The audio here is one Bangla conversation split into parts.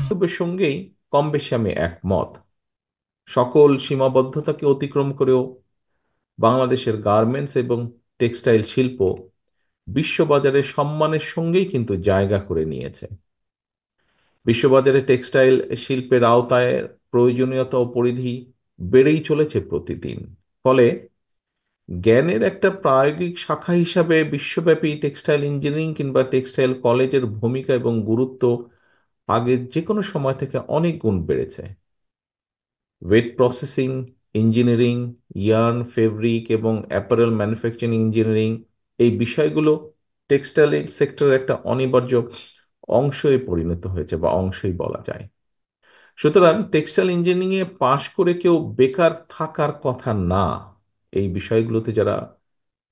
বক্তব্যের সঙ্গেই কম বেশি আমি একমত। সকল সীমাবদ্ধতাকে অতিক্রম করেও বাংলাদেশের গার্মেন্টস এবং টেক্সটাইল শিল্প বিশ্ববাজারে সম্মানের সঙ্গেই কিন্তু জায়গা করে নিয়েছে। বিশ্ববাজারে টেক্সটাইল শিল্পের আওতায় প্রয়োজনীয়তা ও পরিধি বেড়েই চলেছে প্রতিদিন। ফলে জ্ঞানের একটা প্রায়োগিক শাখা হিসাবে বিশ্বব্যাপী টেক্সটাইল ইঞ্জিনিয়ারিং কিংবা টেক্সটাইল কলেজের ভূমিকা এবং গুরুত্ব আগের যে কোনো সময় থেকে অনেক গুণ বেড়েছে। Wait processing engineering, yarn, fabric এবং অ্যাপারেল ম্যানুফ্যাকচারিং ইঞ্জিনিয়ারিং, এই বিষয়গুলো টেক্সটাইল সেক্টরের একটা অনিবার্য অংশে পরিণত হয়েছে বা অংশই বলা যায়। সুতরাং টেক্সটাইল ইঞ্জিনিয়ারিং এ পাশ করে কেউ বেকার থাকার কথা না। এই বিষয়গুলোতে যারা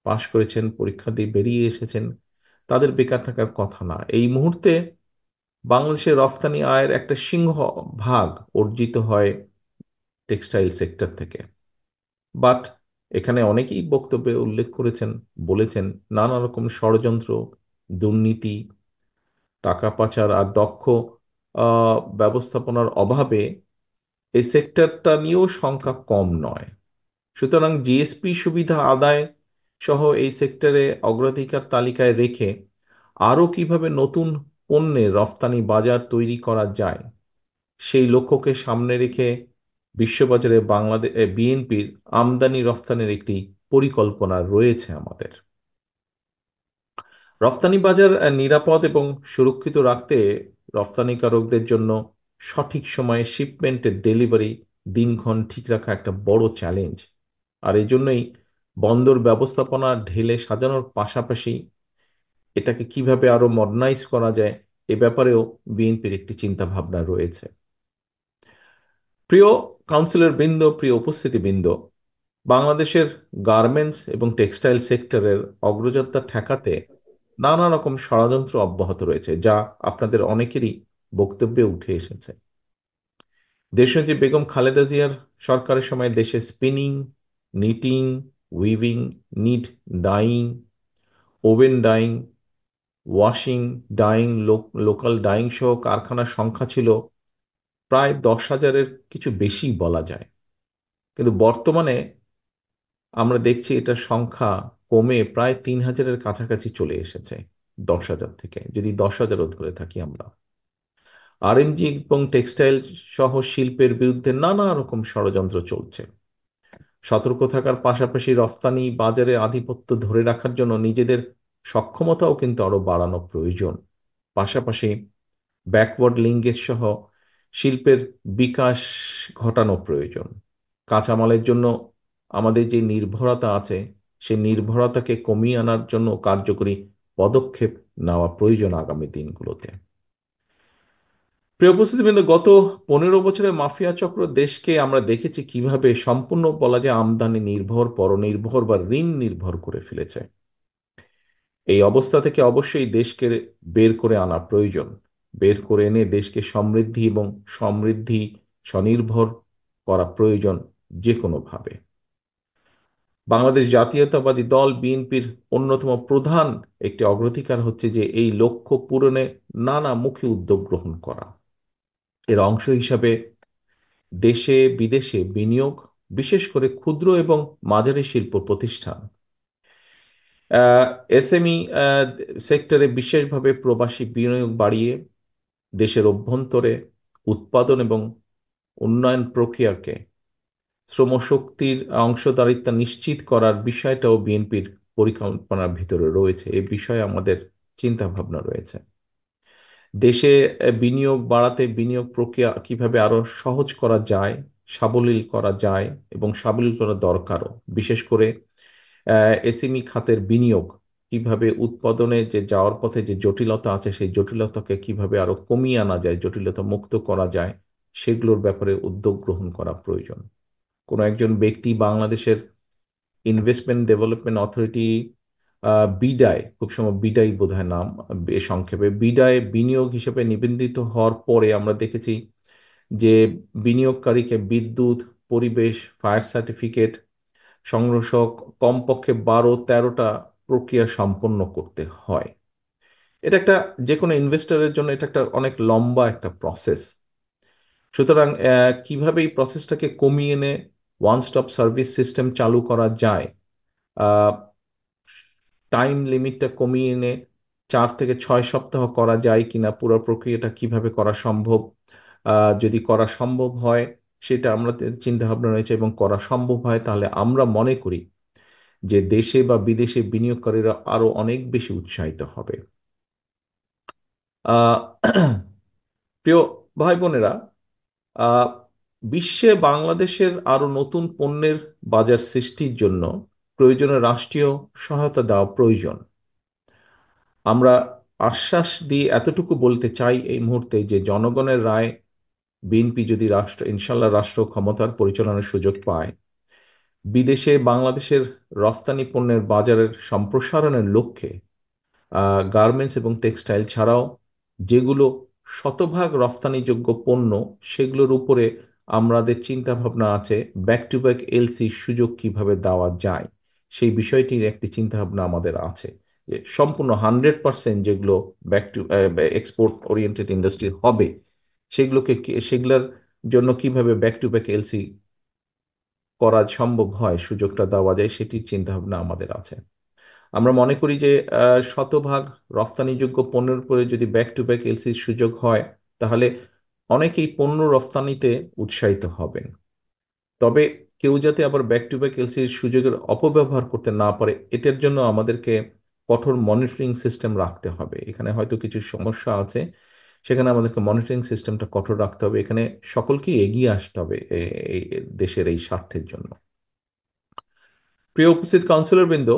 পাশ করেছেন, পরীক্ষা দিয়ে বেরিয়ে এসেছেন, তাদের বেকার থাকার কথা না। এই মুহূর্তে বাংলাদেশের রফতানি আয়ের একটা সিংহ ভাগ অর্জিত হয় টেক্সটাইল সেক্টর থেকে। বাট এখানে অনেকেই বক্তব্যে উল্লেখ করেছেন, বলেছেন নানা রকম ষড়যন্ত্র, দুর্নীতি, টাকা পাচার আর দক্ষ ব্যবস্থাপনার অভাবে এই সেক্টরটা নিয়েও সংখ্যা কম নয়। সুতরাং জিএসপি সুবিধা আদায় সহ এই সেক্টরে অগ্রাধিকার তালিকায় রেখে আরও কিভাবে নতুন পণ্যের রফতানি বাজার তৈরি করা যায়, সেই লক্ষ্যকে সামনে রেখে বিশ্ববাজারে বাংলাদেশ বিএনপির আমদানি রফতানির একটি পরিকল্পনা রয়েছে আমাদের। রফতানি বাজার নিরাপদ এবং সুরক্ষিত রাখতে রফতানিকারকদের জন্য সঠিক সময়ে শিপমেন্টের ডেলিভারি দিনক্ষণ ঠিক রাখা একটা বড় চ্যালেঞ্জ। আর এই জন্যই বন্দর ব্যবস্থাপনা ঢেলে সাজানোর পাশাপাশি এটাকে কিভাবে আরো মডার্নাইজ করা যায় এ ব্যাপারেও বিএনপির একটি চিন্তা ভাবনা রয়েছে। প্রিয় কাউন্সিলর বৃন্দ, প্রিয় উপস্থিতি বৃন্দ, বাংলাদেশের গার্মেন্টস এবং টেক্সটাইল সেক্টরের অগ্রযাত্রা ঠেকাতে নানা রকম ষড়যন্ত্র অব্যাহত রয়েছে, যা আপনাদের অনেকেরই বক্তব্যে উঠে এসেছে। দেশনেত্রী বেগম খালেদা জিয়ার সরকারের সময় দেশে spinning, knitting, weaving, knit dyeing, woven dyeing, washing, dyeing, local dyeing সহ কারখানার সংখ্যা ছিল প্রায় 10,000-এর কিছু বেশি বলা যায়। কিন্তু বর্তমানে আমরা দেখছি এটার সংখ্যা কমে প্রায় 3,000-এর কাছাকাছি চলে এসেছে। 10,000 থেকে যদি 10,000-ও ধরে থাকি আমরা। আরএমজি এবং টেক্সটাইল সহ শিল্পের বিরুদ্ধে নানা রকম ষড়যন্ত্র চলছে। সতর্ক থাকার পাশাপাশি রফতানি বাজারে আধিপত্য ধরে রাখার জন্য নিজেদের সক্ষমতাও কিন্তু আরো বাড়ানো প্রয়োজন। পাশাপাশি ব্যাকওয়ার্ড লিঙ্কেজ সহ শিল্পের বিকাশ ঘটানো প্রয়োজন। কাঁচামালের জন্য আমাদের যে নির্ভরতা আছে, সেই নির্ভরতাকে কমিয়ে আনার জন্য কার্যকরী পদক্ষেপ নেওয়া প্রয়োজন আগামী দিনগুলোতে। প্রিয় উপস্থিতিবৃন্দ, গত 15 বছরের মাফিয়া চক্র দেশকে আমরা দেখেছি কিভাবে সম্পূর্ণ বলা যায় আমদানি নির্ভর, পরনির্ভর বা ঋণ নির্ভর করে ফেলেছে। এই অবস্থা থেকে অবশ্যই দেশকে বের করে আনা প্রয়োজন। বের করে এনে দেশকে সমৃদ্ধি এবং সমৃদ্ধি স্বনির্ভর করা প্রয়োজন যে কোনোভাবে। বাংলাদেশ জাতীয়তাবাদী দল বিএনপির অন্যতম প্রধান একটি অগ্রাধিকার হচ্ছে যে এই লক্ষ্য পূরণে নানামুখী উদ্যোগ গ্রহণ করা। এর অংশ হিসাবে দেশে বিদেশে বিনিয়োগ, বিশেষ করে ক্ষুদ্র এবং মাঝারি শিল্প প্রতিষ্ঠান, এসএমই সেক্টরে বিশেষভাবে প্রবাসী বিনিয়োগ বাড়িয়ে দেশের অভ্যন্তরে উৎপাদন এবং উন্নয়ন প্রক্রিয়াকে শ্রমশক্তির অংশদারিত্ব নিশ্চিত করার বিষয়টাও বিএনপির পরিকল্পনার ভিতরে রয়েছে। এ বিষয়ে আমাদের চিন্তা ভাবনা রয়েছে। দেশে বিনিয়োগ বাড়াতে বিনিয়োগ প্রক্রিয়া কিভাবে আরো সহজ করা যায়, সাবলীল করা যায় এবং সাবলীল করা দরকারও। বিশেষ করে এসএমই খাতের বিনিয়োগ কিভাবে উৎপাদনে যে যাওয়ার পথে যে জটিলতা আছে, সেই জটিলতাকে কিভাবে আরো কমিয়ে আনা যায়, জটিলতা মুক্ত করা যায়, সেগুলোর ব্যাপারে উদ্যোগ গ্রহণ করা প্রয়োজন। কোনো একজন ব্যক্তি বাংলাদেশের ইনভেস্টমেন্ট ডেভেলপমেন্ট অথরিটি, বিডায়, খুব সময় বিডাই বোধহয় নাম, সংক্ষেপে বিডায় বিনিয়োগ হিসেবে নিবন্ধিত হওয়ার পরে আমরা দেখেছি যে বিনিয়োগকারীকে বিদ্যুৎ, পরিবেশ, ফায়ার সার্টিফিকেট সংগ্রহ কমপক্ষে 12-13টা প্রক্রিয়া সম্পন্ন করতে হয়। এটা একটা যে কোনো ইনভেস্টরের জন্য এটা একটা অনেক লম্বা একটা প্রসেস। সুতরাং কিভাবে এই প্রসেসটাকে কমিয়ে এনে ওয়ান স্টপ সার্ভিস সিস্টেম চালু করা যায়, টাইম লিমিটটা কমিয়ে এনে 4 থেকে 6 সপ্তাহ করা যায় কিনা, পুরো প্রক্রিয়াটা কিভাবে করা সম্ভব, যদি করা সম্ভব হয় সেটা আমরা চিন্তা ভাবনা রয়েছে, এবং করা সম্ভব হয় তাহলে আমরা মনে করি যে দেশে বা বিদেশে বিনিয়োগকারীরা আরো অনেক বেশি উৎসাহিত হবে। আহ প্রিয় ভাই বোনেরা, আহ, বিশ্বে বাংলাদেশের আরো নতুন পণ্যের বাজার সৃষ্টির জন্য প্রয়োজনীয় রাষ্ট্রীয় সহায়তা দেওয়া প্রয়োজন। আমরা আশ্বাস দিয়ে এতটুকু বলতে চাই এই মুহূর্তে যে জনগণের রায়, বিএনপি যদি ইনশাল্লাহ রাষ্ট্র ক্ষমতার পরিচালনার সুযোগ পায়, বিদেশে বাংলাদেশের রফতানি পণ্যের বাজারের সম্প্রসারণের লক্ষ্যে গার্মেন্টস এবং টেক্সটাইল ছাড়াও যেগুলো শতভাগ রফতানিযোগ্য পণ্য, সেগুলোর উপরে আমাদের চিন্তা ভাবনা আছে ব্যাক টু ব্যাক এলসি সুযোগ কিভাবে দেওয়া যায়, সেই বিষয়টির একটি চিন্তা ভাবনা আমাদের আছে। যে সম্পূর্ণ 100% যেগুলো back to export oriented industry হবে, সেগুলোর জন্য কিভাবে ব্যাক টু ব্যাক এলসি করা সম্ভব হয়, সুযোগটা দেওয়া যায়, সেটির চিন্তা ভাবনা আমাদের আছে। আমরা মনে করি যে শতভাগ রফতানিযোগ্য পণ্যের উপরে যদি ব্যাক টু ব্যাক এলসির সুযোগ হয়, তাহলে অনেকেই পণ্য রফতানিতে উৎসাহিত হবেন। তবে কেউ যাতে আবার ব্যাক টু ব্যাক এলসির সুযোগের অপব্যবহার করতে না পারে, এটার জন্য আমাদেরকে কঠোর মনিটরিং সিস্টেম রাখতে হবে। এখানে হয়তো কিছু সমস্যা আছে, সেখানে আমাদেরকে মনিটরিং সিস্টেমটা কঠোর রাখতে হবে। এখানে সকলকেই এগিয়ে আসতে হবে এই দেশের এই স্বার্থের জন্য। প্রিয় উপস্থিত কাউন্সিলর বৃন্দ,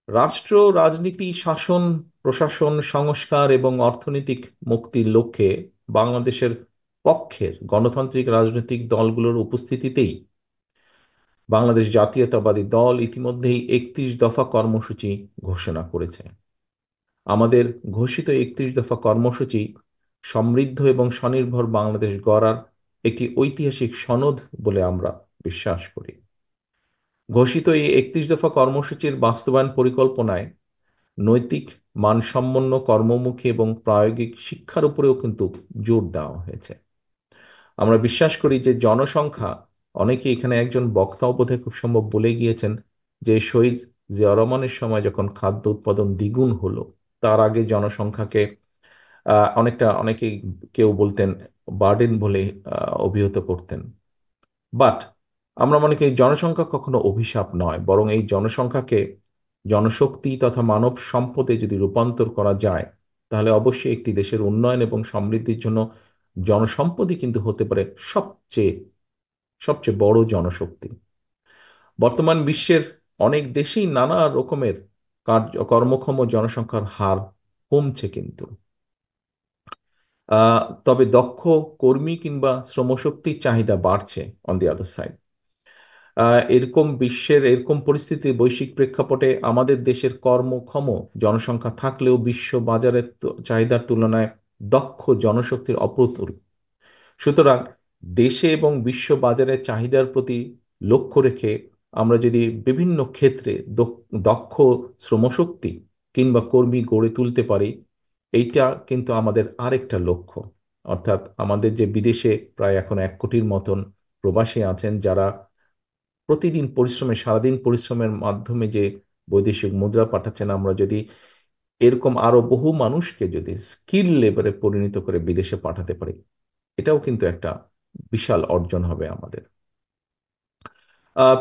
রাষ্ট্র, রাজনীতি, শাসন, প্রশাসন, সংস্কার এবং অর্থনৈতিক মুক্তির লক্ষ্যে বাংলাদেশের পক্ষের গণতান্ত্রিক রাজনৈতিক দলগুলোর উপস্থিতিতেই বাংলাদেশ জাতীয়তাবাদী দল ইতিমধ্যেই 31 দফা কর্মসূচি ঘোষণা করেছে। আমাদের ঘোষিত 31 দফা কর্মসূচি সমৃদ্ধ এবং স্বনির্ভর বাংলাদেশ গড়ার একটি ঐতিহাসিক সনদ বলে আমরা বিশ্বাস করি। ঘোষিত এই 31 দফা কর্মসূচির বাস্তবায়ন পরিকল্পনায় নৈতিক, মানসম্পন্ন, কর্মমুখী এবং প্রায়োগিক শিক্ষার উপরেও কিন্তু জোর দেওয়া হয়েছে। আমরা বিশ্বাস করি যে জনসংখ্যা, অনেকে এখানে একজন বক্তাও বোধহয় খুব সম্ভব বলে গিয়েছেন যে শহীদ জিয়া রহমানের সময় যখন খাদ্য উৎপাদন দ্বিগুণ হলো, তার আগে জনসংখ্যাকে অনেকে কেউ বলতেন বার্ডেন বলে অভিহিত করতেন। বাট আমরা মনে করি জনসংখ্যা কখনো অভিশাপ নয়, বরং এই জনসংখ্যাকে জনশক্তি তথা মানব সম্পদে যদি রূপান্তর করা যায়, তাহলে অবশ্যই একটি দেশের উন্নয়ন এবং সমৃদ্ধির জন্য জনসম্পদই কিন্তু হতে পারে সবচেয়ে সবচেয়ে বড় জনশক্তি। বর্তমান বিশ্বের অনেক দেশেই নানা রকমের কর্মক্ষম জনসংখ্যার হার কমছে কিন্তু, তবে দক্ষ কর্মী কিংবা শ্রমশক্তির চাহিদা বাড়ছে অন দি আদার সাইড। এরকম পরিস্থিতি বৈশ্বিক প্রেক্ষাপটে আমাদের দেশের কর্মক্ষম জনসংখ্যা থাকলেও বিশ্ব বাজারের চাহিদার তুলনায় দক্ষ জনশক্তির অপ্রতুল। সুতরাং দেশে এবং বিশ্ব বাজারের চাহিদার প্রতি লক্ষ্য রেখে আমরা যদি বিভিন্ন ক্ষেত্রে দক্ষ শ্রমশক্তি কিংবা কর্মী গড়ে তুলতে পারি, এইটা কিন্তু আমাদের আরেকটা লক্ষ্য। অর্থাৎ আমাদের যে বিদেশে প্রায় এখন 1 কোটির মতন প্রবাসী আছেন, যারা প্রতিদিন সারাদিন পরিশ্রমের মাধ্যমে যে বৈদেশিক মুদ্রা পাঠাচ্ছেন, আমরা যদি এরকম আরো বহু মানুষকে যদি স্কিল লেবারে পরিণত করে বিদেশে পাঠাতে পারি, এটাও কিন্তু একটা বিশাল অর্জন হবে আমাদের।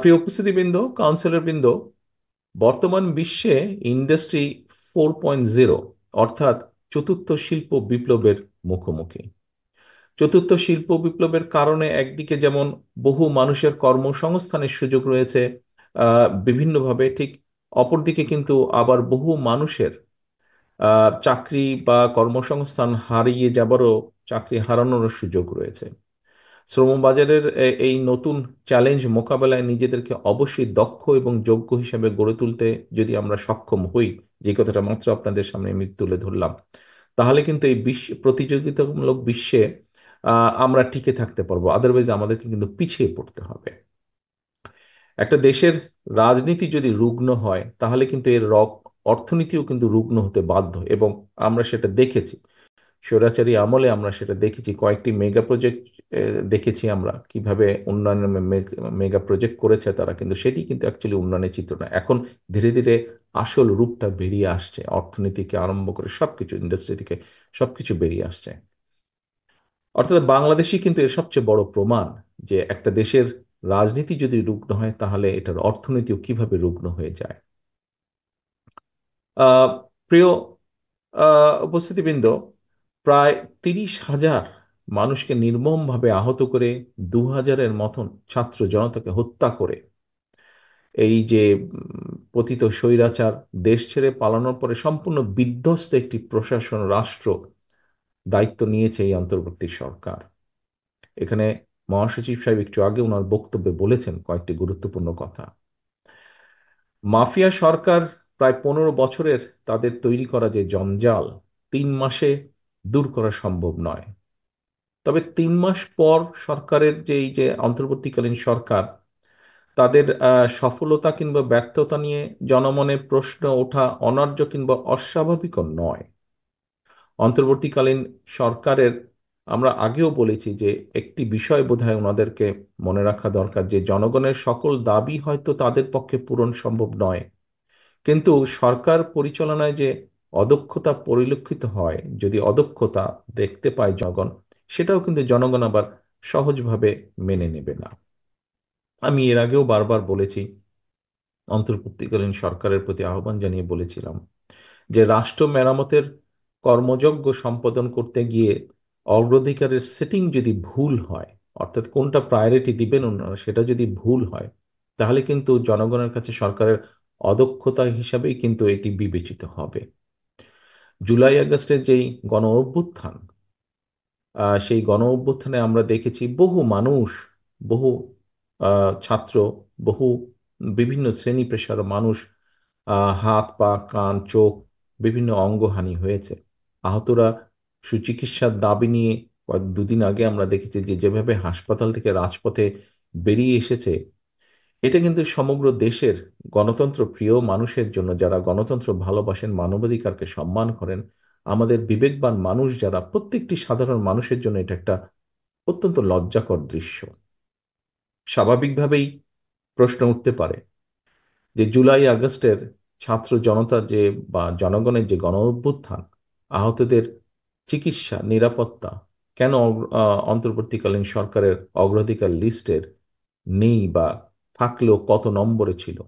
প্রিয় উপস্থিতিবৃন্দ, কাউন্সিলর বৃন্দ, বর্তমান বিশ্বে ইন্ডাস্ট্রি 4.0 অর্থাৎ চতুর্থ শিল্প বিপ্লবের মুখোমুখি। চতুর্থ শিল্প বিপ্লবের কারণে একদিকে যেমন বহু মানুষের কর্মসংস্থানের সুযোগ রয়েছে বিভিন্নভাবে, ঠিক অপরদিকে কিন্তু আবার বহু মানুষের চাকরি বা কর্মসংস্থান হারিয়ে যাবারও, চাকরি হারানোরও সুযোগ রয়েছে। শ্রমবাজারের এই নতুন চ্যালেঞ্জ মোকাবেলায় নিজেদেরকে অবশ্যই দক্ষ এবং যোগ্য হিসেবে গড়ে তুলতে যদি আমরা সক্ষম হই, যে কথাটা মাত্র আপনাদের সামনে আমি তুলে ধরলাম, তাহলে কিন্তু এই প্রতিযোগিতামূলক বিশ্বে আমরা টিকে থাকতে পারবো। আদারওয়াইজ আমাদেরকে কিন্তু পিছিয়ে পড়তে হবে। একটা দেশের রাজনীতি যদি রুগ্ন হয়, তাহলে কিন্তু অর্থনীতিও কিন্তু রুগ্ন হতে বাধ্য, এবং আমরা সেটা দেখেছি। স্বৈরাচারী আমলে আমরা সেটা দেখেছি, কয়েকটি মেগা প্রজেক্ট দেখেছি আমরা কিভাবে উন্নয়নের মেগা প্রজেক্ট করেছে তারা, কিন্তু সেটি কিন্তু অ্যাকচুয়ালি উন্নয়নের চিত্র না। এখন ধীরে ধীরে আসল রূপটা বেরিয়ে আসছে, অর্থনীতিকে আরম্ভ করে সবকিছু, ইন্ডাস্ট্রি থেকে সবকিছু বেরিয়ে আসছে। অর্থাৎ বাংলাদেশই কিন্তু এর সবচেয়ে বড় প্রমাণ যে একটা দেশের রাজনীতি যদি রুগ্ন হয় তাহলে এটার অর্থনীতিও কিভাবে রুগ্ন হয়ে যায়। আহ, প্রিয় উপস্থিতিবৃন্দ, প্রায় 30,000 মানুষকে নির্মমভাবে আহত করে, 2,000-এর মতন ছাত্র জনতাকে হত্যা করে এই যে পতিত স্বৈরাচার দেশ ছেড়ে পালানোর পরে সম্পূর্ণ বিধ্বস্ত একটি প্রশাসন রাষ্ট্র দায়িত্ব নিয়েছে এই অন্তর্বর্তী সরকার। এখানে মহাসচিব সাহেব একটু আগে ওনার বক্তব্যে বলেছেন কয়েকটি গুরুত্বপূর্ণ কথা। মাফিয়া সরকার প্রায় 15 বছরের তাদের তৈরি করা যে জঞ্জাল 3 মাসে দূর করা সম্ভব নয়। তবে 3 মাস পর সরকারের যে এই যে অন্তর্বর্তীকালীন সরকার, তাদের সফলতা কিংবা ব্যর্থতা নিয়ে জনমনে প্রশ্ন ওঠা অনার্য কিংবা অস্বাভাবিকও নয়। অন্তর্বর্তীকালীন সরকারের, আমরা আগেও বলেছি যে একটি বিষয় বোধহয় ওনাদেরকে মনে রাখা দরকার, যে জনগণের সকল দাবি হয়তো তাদের পক্ষে পূরণ সম্ভব নয়, কিন্তু সরকার পরিচালনায় যে অদক্ষতা পরিলক্ষিত হয়, যদি অদক্ষতা দেখতে পায় জনগণ, সেটাও কিন্তু জনগণ আবার সহজভাবে মেনে নেবে না। আমি এর আগেও বারবার বলেছি, অন্তর্বর্তীকালীন সরকারের প্রতি আহ্বান জানিয়ে বলেছিলাম যে রাষ্ট্র মেরামতের কর্মযজ্ঞ সম্পাদন করতে গিয়ে অগ্রাধিকারের সেটিং যদি ভুল হয়, অর্থাৎ কোনটা প্রায়োরিটি দিবেন ওনারা সেটা যদি ভুল হয়, তাহলে কিন্তু জনগণের কাছে সরকারের অদক্ষতা হিসাবেই কিন্তু এটি বিবেচিত হবে। জুলাই আগস্টের যেই গণ অভ্যুত্থান, সেই গণ অভ্যুত্থানে আমরা দেখেছি বহু মানুষ, বহু ছাত্র, বহু বিভিন্ন শ্রেণী পেশার মানুষ, হাত পা কান চোখ বিভিন্ন অঙ্গহানি হয়েছে। আহতরা সুচিকিৎসার দাবি নিয়ে দুদিন আগে আমরা দেখেছি যে যেভাবে হাসপাতাল থেকে রাজপথে বেরিয়ে এসেছে, এটা কিন্তু সমগ্র দেশের গণতন্ত্র প্রিয় মানুষের জন্য, যারা গণতন্ত্র ভালোবাসেন, মানবাধিকারকে সম্মান করেন, আমাদের বিবেকবান মানুষ যারা, প্রত্যেকটি সাধারণ মানুষের জন্য এটা একটা অত্যন্ত লজ্জাকর দৃশ্য। স্বাভাবিকভাবেই প্রশ্ন উঠতে পারে যে জুলাই আগস্টের ছাত্র জনতা যে বা জনগণের যে গণ অভ্যুত্থান, আহতদের চিকিৎসা নিরাপত্তা কেন অন্তর্বর্তীকালীন সরকারের অগ্রাধিকার লিস্টের নেই, বা থাকলেও কত নম্বরে ছিল।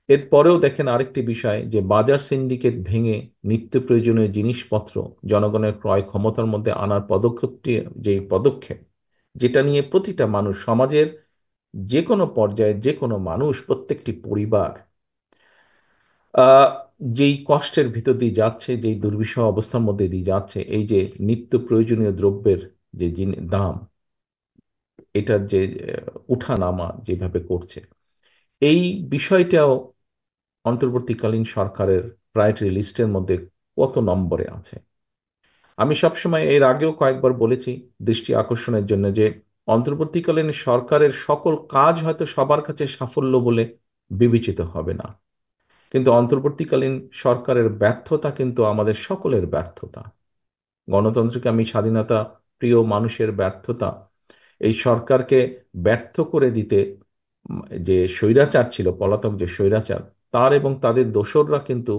এরপরেও দেখেন আরেকটি বিষয়, যে বাজার সিন্ডিকেট ভেঙে নিত্য প্রয়োজনীয় জিনিসপত্র জনগণের ক্রয় ক্ষমতার মধ্যে আনার পদক্ষেপটি, যে পদক্ষেপ, যেটা নিয়ে প্রতিটা মানুষ, সমাজের যে কোনো পর্যায়ে যে কোনো মানুষ, প্রত্যেকটি পরিবার আহ যেই কষ্টের ভিতর দিয়ে যাচ্ছে, যেই দুর্বিষহ অবস্থার মধ্যে দিয়ে যাচ্ছে, এই যে নিত্য প্রয়োজনীয় দ্রব্যের যে দাম, এটার যে উঠানামা যেভাবে করছে, এই বিষয়টাও অন্তর্বর্তীকালীন সরকারের প্রায়োরিটি লিস্টের মধ্যে কত নম্বরে আছে। আমি সবসময় এর আগেও কয়েকবার বলেছি দৃষ্টি আকর্ষণের জন্য, যে অন্তর্বর্তীকালীন সরকারের সকল কাজ হয়তো সবার কাছে সাফল্য বলে বিবেচিত হবে না, কিন্তু অন্তর্বর্তীকালীন সরকারের ব্যর্থতা কিন্তু আমাদের সকলের ব্যর্থতা। গণতন্ত্রকে আমি স্বাধীনতা প্রিয় মানুষের ব্যর্থতা, এই সরকারকে ব্যর্থ করে দিতে, যে স্বৈরাচার ছিল, পলাতক যে স্বৈরাচার, তার এবং তাদের দোসররা কিন্তু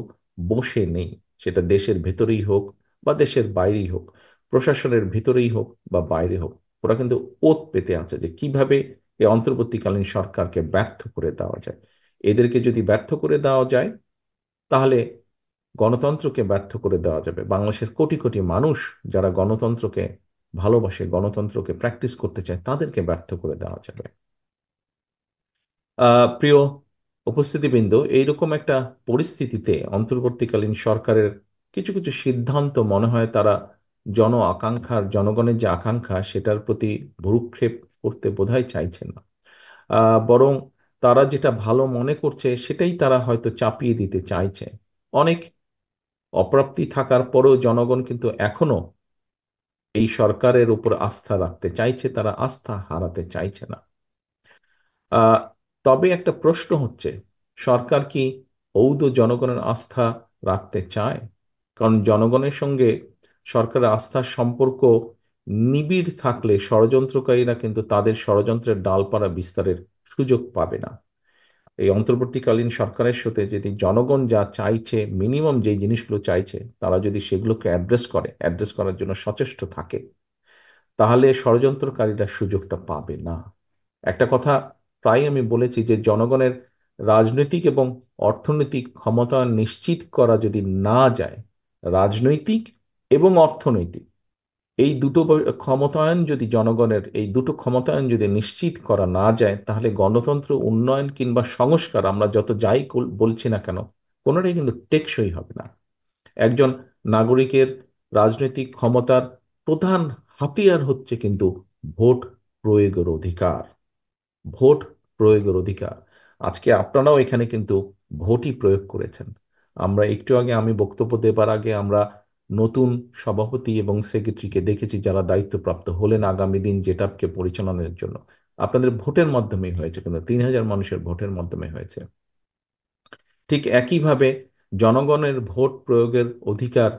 বসে নেই। সেটা দেশের ভেতরেই হোক বা দেশের বাইরেই হোক, প্রশাসনের ভিতরেই হোক বা বাইরে হোক, ওরা কিন্তু ওত পেতে আছে যে কিভাবে এই অন্তর্বর্তীকালীন সরকারকে ব্যর্থ করে দেওয়া যায়। এদেরকে যদি ব্যর্থ করে দেওয়া যায়, তাহলে গণতন্ত্রকে ব্যর্থ করে দেওয়া যাবে। বাংলাদেশের কোটি কোটি মানুষ যারা গণতন্ত্রকে ভালোবাসে, গণতন্ত্রকে প্র্যাকটিস করতে চায়, তাদেরকে ব্যর্থ করে দেওয়া যাবে। প্রিয় উপস্থিতিবৃন্দ, এইরকম একটা পরিস্থিতিতে অন্তর্বর্তীকালীন সরকারের কিছু কিছু সিদ্ধান্ত মনে হয় তারা জন আকাঙ্ক্ষার, জনগণের যে আকাঙ্ক্ষা সেটার প্রতি ভ্রূক্ষেপ করতে বোধহয় চাইছে না। বরং তারা যেটা ভালো মনে করছে সেটাই তারা হয়তো চাপিয়ে দিতে চাইছে। অনেক অপ্রাপ্তি থাকার পরেও জনগণ কিন্তু এখনো এই সরকারের উপর আস্থা রাখতে চাইছে, তারা আস্থা হারাতে চাইছে না। আহ, তবে একটা প্রশ্ন হচ্ছে, সরকার কি ঔদ জনগণের আস্থা রাখতে চায়? কারণ জনগণের সঙ্গে সরকারের আস্থার সম্পর্ক নিবিড় থাকলে ষড়যন্ত্রকারীরা কিন্তু তাদের ষড়যন্ত্রের ডালপালা বিস্তারের সুযোগ পাবে না। এই অন্তর্বর্তীকালীন সরকারের সাথে যদি জনগণ যা চাইছে, মিনিমাম যে জিনিসগুলো চাইছে, তারা যদি সেগুলোকে অ্যাড্রেস করার জন্য সচেষ্ট থাকে, তাহলে ষড়যন্ত্রকারীরা সুযোগটা পাবে না। একটা কথা প্রায় আমি বলেছি যে জনগণের রাজনৈতিক এবং অর্থনৈতিক ক্ষমতা নিশ্চিত করা যদি না যায়, রাজনৈতিক এবং অর্থনৈতিক এই দুটো ক্ষমতায়ন যদি জনগণের এই দুটো ক্ষমতায়ন যদি নিশ্চিত করা না যায়, তাহলে গণতন্ত্র, উন্নয়ন কিংবা সংস্কার আমরা যত যাই বলছি না কেন, কোনোটাই কিন্তু টেকসই হবে না। একজন নাগরিকের রাজনৈতিক ক্ষমতার প্রধান হাতিয়ার হচ্ছে কিন্তু ভোট প্রয়োগের অধিকার। ভোট প্রয়োগের অধিকার। আজকে আপনারাও এখানে কিন্তু ভোটই প্রয়োগ করেছেন। আমরা একটু আগে, আমি বক্তব্য দেবার আগে, আমরা নতুন সভাপতি এবং সেক্রেটারিকে দেখেছি যারা দায়িত্বপ্রাপ্ত হলেন আগামী দিন জেটাপকে পরিচালনার জন্য। আপনাদের ভোটের মাধ্যমেই হয়েছে, কিন্তু 3,000 মানুষের ভোটের মাধ্যমে হয়েছে। ঠিক একইভাবে জনগণের ভোট প্রয়োগের অধিকার,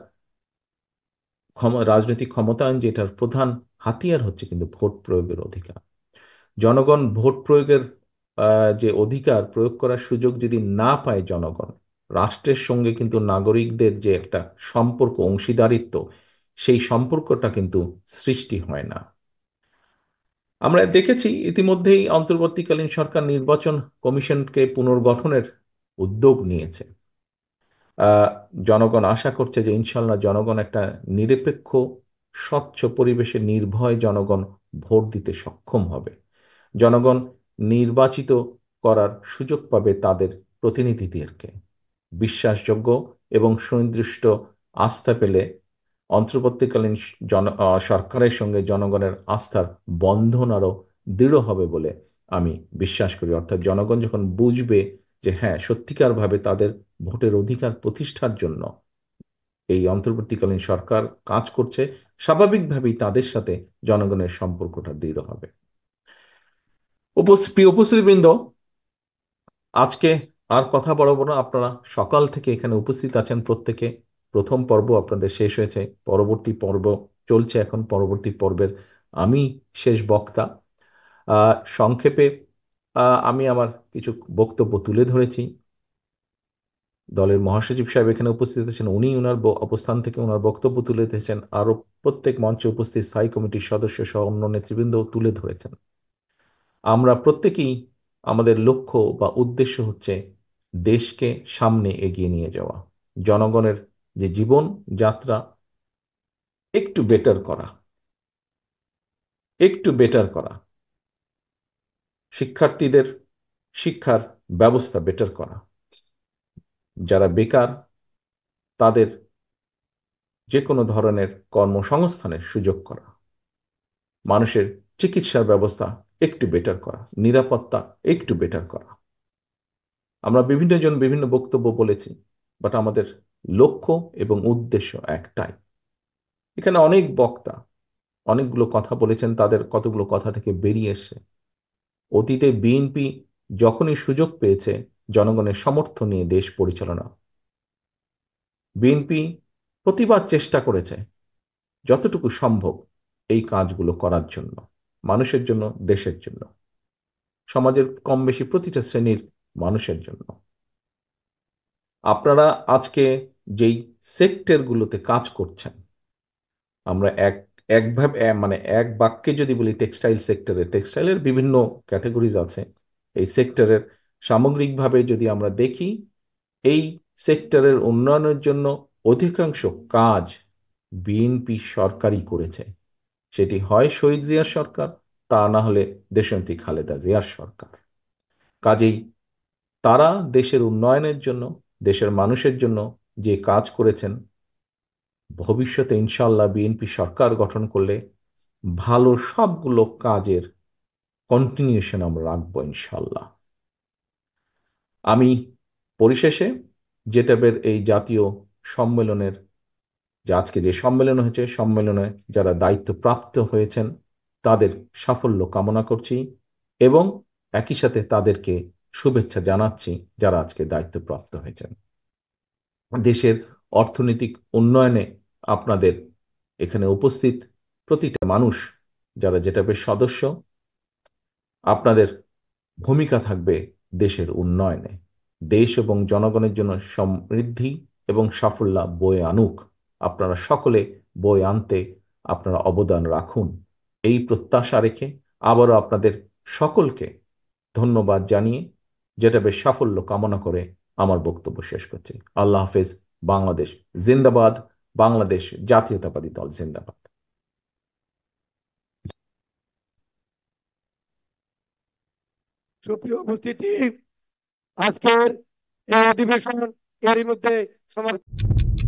রাজনৈতিক ক্ষমতায়ন যেটার প্রধান হাতিয়ার হচ্ছে কিন্তু ভোট প্রয়োগের অধিকার। জনগণ ভোট প্রয়োগের যে অধিকার প্রয়োগ করার সুযোগ যদি না পায় জনগণ, রাষ্ট্রের সঙ্গে কিন্তু নাগরিকদের যে একটা সম্পর্ক, অংশীদারিত্ব, সেই সম্পর্কটা কিন্তু সৃষ্টি হয় না। আমরা দেখেছি ইতিমধ্যেই অন্তর্বর্তীকালীন সরকার নির্বাচন কমিশনকে পুনর্গঠনের উদ্যোগ নিয়েছে। আহ, জনগণ আশা করছে যে ইনশাল্লাহ জনগণ একটা নিরপেক্ষ, স্বচ্ছ পরিবেশে নির্ভয় জনগণ ভোট দিতে সক্ষম হবে। জনগণ নির্বাচিত করার সুযোগ পাবে তাদের প্রতিনিধিদেরকে। বিশ্বাসযোগ্য এবং সুনির্দিষ্ট আস্থা পেলে অন্তর্বর্তীকালীন সরকারের সঙ্গে জনগণের আস্থার বন্ধন আরো দৃঢ় হবে বলে আমি বিশ্বাস করি। অর্থাৎ জনগণ যখন বুঝবে যে হ্যাঁ, সত্যিকারভাবে তাদের ভোটের অধিকার প্রতিষ্ঠার জন্য এই অন্তর্বর্তীকালীন সরকার কাজ করছে, স্বাভাবিকভাবেই তাদের সাথে জনগণের সম্পর্কটা দৃঢ় হবে। প্রিয় উপস্থিতিবৃন্দ, আজকে আর কথা বাড়াবো না। আপনারা সকাল থেকে এখানে উপস্থিত আছেন প্রত্যেকে। প্রথম পর্ব আপনাদের শেষ হয়েছে, পরবর্তী পর্ব চলছে এখন। পরবর্তী পর্বের আমি শেষ বক্তা। সংক্ষেপে আমি আমার কিছু বক্তব্য তুলে ধরেছি। দলের মহাসচিব সাহেব এখানে উপস্থিত আছেন, উনি ওনার অবস্থান থেকে ওনার বক্তব্য তুলে ধরেছেন। আরো প্রত্যেক মঞ্চে উপস্থিত স্থায়ী কমিটির সদস্য সহ অন্য নেতৃবৃন্দ তুলে ধরেছেন। আমরা প্রত্যেকেই, আমাদের লক্ষ্য বা উদ্দেশ্য হচ্ছে দেশকে সামনে এগিয়ে নিয়ে যাওয়া, জনগণের যে জীবন যাত্রা একটু বেটার করা, একটু বেটার করা, শিক্ষার্থীদের শিক্ষার ব্যবস্থা বেটার করা, যারা বেকার তাদের যে কোনো ধরনের কর্মসংস্থানের সুযোগ করা, মানুষের চিকিৎসার ব্যবস্থা একটু বেটার করা, নিরাপত্তা একটু বেটার করা। আমরা বিভিন্ন জন বিভিন্ন বক্তব্য বলেছি, বাট আমাদের লক্ষ্য এবং উদ্দেশ্য একটাই। এখানে অনেক বক্তা অনেকগুলো কথা বলেছেন, তাদের কতগুলো কথা থেকে বেরিয়ে এসে অতীতে বিএনপি যখনই সুযোগ পেয়েছে জনগণের সমর্থন নিয়ে দেশ পরিচালনা, বিএনপি প্রতিবার চেষ্টা করেছে যতটুকু সম্ভব এই কাজগুলো করার জন্য, মানুষের জন্য, দেশের জন্য, সমাজের কম বেশি প্রতিটা শ্রেণীর মানুষের জন্য। আপনারা আজকে যেই সেক্টরগুলোতে কাজ করছেন, আমরা একভাবে মানে এক বাক্যে যদি বলি টেক্সটাইল সেক্টরে, টেক্সটাইলের বিভিন্ন ক্যাটাগরিজ আছে। এই সেক্টরের সামগ্রিকভাবে যদি আমরা দেখি, এই সেক্টরের উন্নয়নের জন্য অধিকাংশ কাজ বিএনপি সরকারই করেছে। সেটি হয় শহীদ জিয়ার সরকার, তা না হলে দেশনেত্রী খালেদা জিয়ার সরকার। কাজেই তারা দেশের উন্নয়নের জন্য, দেশের মানুষের জন্য যে কাজ করেছেন, ভবিষ্যতে ইনশাল্লাহ বিএনপি সরকার গঠন করলে ভালো সবগুলো কাজের কন্টিনিউশন আমরা রাখবো ইনশাল্লাহ। আমি পরিশেষে জেটাবের এই জাতীয় সম্মেলনের, যে আজকে যে সম্মেলন হয়েছে, সম্মেলনে যারা দায়িত্বপ্রাপ্ত হয়েছেন তাদের সাফল্য কামনা করছি এবং একই সাথে তাদেরকে শুভেচ্ছা জানাচ্ছি যারা আজকে দায়িত্বপ্রাপ্ত হয়েছেন। দেশের অর্থনৈতিক উন্নয়নে আপনাদের এখানে উপস্থিত প্রতিটা মানুষ যারা যেটা বেশ সদস্য, আপনাদের ভূমিকা থাকবে দেশের উন্নয়নে। দেশ এবং জনগণের জন্য সমৃদ্ধি এবং সাফল্য বয়ে আনুক। আপনারা সকলে বয়ে আনতে আপনারা অবদান রাখুন, এই প্রত্যাশা রেখে আবারও আপনাদের সকলকে ধন্যবাদ জানিয়ে যেটা বেশ সাফল্য কামনা করে আমার বক্তব্য শেষ করছি। আল্লাহ হাফেজ। বাংলাদেশ জিন্দাবাদ। বাংলাদেশ জাতীয়তাবাদী দল জিন্দাবাদ। সুপ্রিয় উপস্থিতি, আজকের এই অধিবেশন এরই মধ্যে সমাপ্ত।